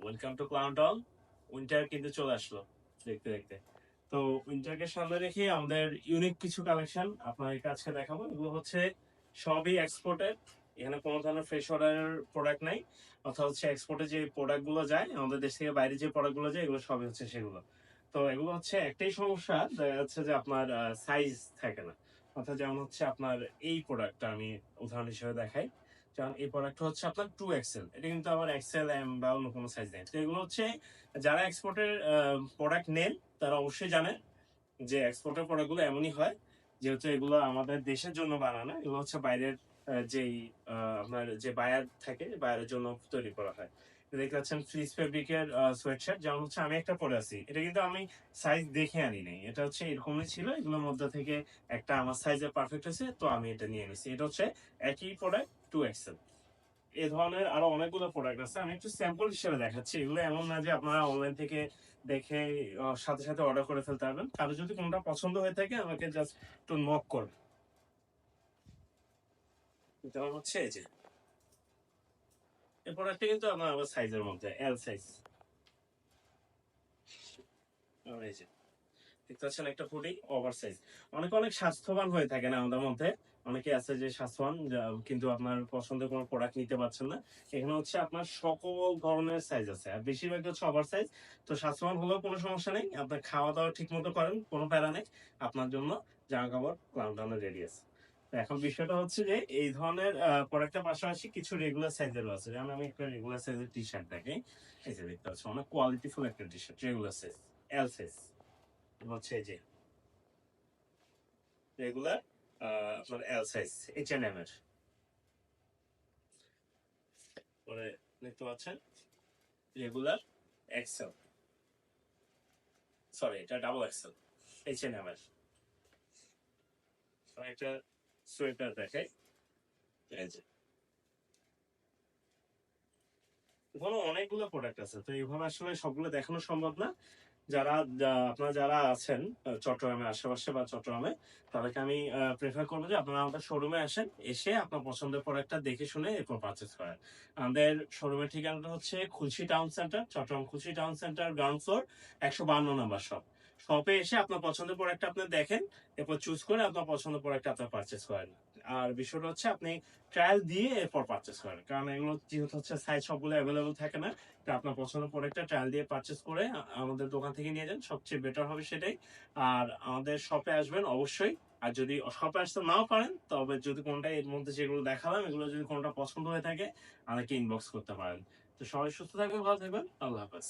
Welcome to ক্লাউনটল। Winter কিন্তু চলে আসলো দেখতে দেখতে। তো উইন্টারকে সামনে রেখে আমাদের ইউনিক কিছু কালেকশন আপনাদের আজকে দেখাবো। এগুলো হচ্ছে সবই এক্সপোর্টের। এখানে কোনো ধরনের ফ্রেশ অর্ডারের প্রোডাক্ট নাই, অর্থাৎ হচ্ছে এক্সপোর্টে যে প্রোডাক্ট গুলো যায়, আমাদের দেশ থেকে বাইরে যে প্রোডাক্ট গুলো যায়, এগুলো সবই হচ্ছে সেগুলো। তো এগুলো হচ্ছে একটাই সমস্যা, দেখা যাচ্ছে যে আপনার সাইজ থাকে না। অর্থাৎ যেমন হচ্ছে আপনার এই প্রোডাক্টটা আমি উদাহরণ হিসেবে দেখাই। কারণ এই প্রোডাক্ট হচ্ছে আপনার 2XL, এটা কিন্তু আবার এক্সেল এম বা অন্য কোনো সাইজ নেই। তো এগুলো হচ্ছে যারা এক্সপোর্টের প্রোডাক্ট নেন তারা অবশ্যই জানেন যে এক্সপোর্টের প্রোডাক্টগুলো এমনই হয়, যেহেতু এগুলো আমাদের দেশের জন্য বানানো, এগুলো হচ্ছে বাইরের যেই আপনার যে বায়ার থাকে, বায়ারের জন্য তৈরি করা হয়। দেখতে পাচ্ছেন ফ্রিজ ফেব্রিকের সোয়েটশার্ট, যেমন হচ্ছে আমি একটা পরে আছি, এটা কিন্তু আমি সাইজ দেখে আনি নাই, এটা হচ্ছে এরকমই ছিল, এগুলোর মধ্যে থেকে একটা আমার সাইজে পারফেক্ট হয়েছে, তো আমি এটা নিয়ে নিছি। এটা হচ্ছে একই প্রোডাক্ট, 2XL। এই ধরনের আরো অনেকগুলো প্রোডাক্ট আছে, আমি একটু স্যাম্পল হিসেবে দেখাচ্ছি। এগুলো এমন না যে আপনারা অনলাইন থেকে দেখে সাথে সাথে অর্ডার করে ফেলতে পারবেন। কারো যদি কোনটা পছন্দ হয়ে থাকে আমাকে জাস্ট একটু নক করবে। যেমন হচ্ছে এই যে এই প্রোডাক্টটা কিন্তু আমার সাইজের মধ্যে এল সাইজ। এই যে দেখতে পাচ্ছেন একটা হুডি ওভার সাইজ। অনেক অনেক স্বাস্থ্যবান হয়ে থাকে না আমাদের মধ্যে, অনেকে আছে যে স্বাস্থ্যবান কিন্তু আপনার পছন্দের কোনো প্রোডাক্ট নিতে পারছেন না। এখানে হচ্ছে আপনার সকল ধরনের সাইজ আছে, আর বেশিরভাগ হচ্ছে ওভার সাইজ। তো স্বাস্থ্যবান হলেও কোনো সমস্যা নেই, আপনার খাওয়া দাওয়া ঠিক মতো করেন, কোনো প্যারা নেই, আপনার জন্য জামা কাপড় ক্লাউনটাউনের রেডি আছে। তো এখন বিষয়টা হচ্ছে যে এই ধরনের প্রোডাক্টের পাশাপাশি কিছু রেগুলার সাইজেরও আছে। যেমন আমি একটা রেগুলার সাইজের টি শার্ট দেখাই। এই যে দেখতে পাচ্ছি অনেক কোয়ালিটিফুল একটা T shirt, regular size, L size হচ্ছে এই যে রেগুলার আপনার এল সাইজ, H&M এর। পরে দেখতে পাচ্ছেন রেগুলার এক্সেল, সরি এটা ডাবল এক্সেল, H&M এর। একটা সোয়েটার দেখাই, এই যে এখানে অনেকগুলো প্রোডাক্ট আছে, তো এইভাবে আসলে সবগুলো দেখানো সম্ভব না। আপনারা যারা আছেন চট্টগ্রামের আশেপাশে বা চট্টগ্রামে, তাদেরকে আমি প্রেফার করবো যে আপনারা আমাদের শোরুমে আসেন, এসে আপনার পছন্দের প্রোডাক্টটা দেখে শুনে এরপর পারচেস করেন। আমাদের শোরুমের ঠিকানাটা হচ্ছে খুলশী টাউন সেন্টার, চট্টগ্রাম খুলশী টাউন সেন্টার, গ্রাউন্ড ফ্লোর, 152 নম্বর শপ। শপে এসে আপনার পছন্দের প্রোডাক্টটা আপনি দেখেন, এরপর চুজ করে আপনার পছন্দের প্রোডাক্টটা আপনার পারচেস করেন। আর বিষয়টা হচ্ছে আপনি ট্রায়াল দিয়ে এরপর পারচেস করেন, কারণ এগুলো যেহেতু হচ্ছে সাইজ সবগুলো অ্যাভেলেবল থাকে না। তা আপনার পছন্দের প্রোডাক্টটা ট্রায়াল দিয়ে পারচেস করে আমাদের দোকান থেকে নিয়ে যান, সবচেয়ে বেটার হবে সেটাই। আর আমাদের শপে আসবেন অবশ্যই। আর যদি শপে আসতে নাও পারেন, তবে যদি কোনটা এর মধ্যে যেগুলো দেখালাম এগুলো যদি কোনটা পছন্দ হয়ে থাকে, আমাকে ইনবক্স করতে পারেন। তো সবাই সুস্থ থাকবেন, ভালো থাকবেন, আল্লাহ হাফেজ।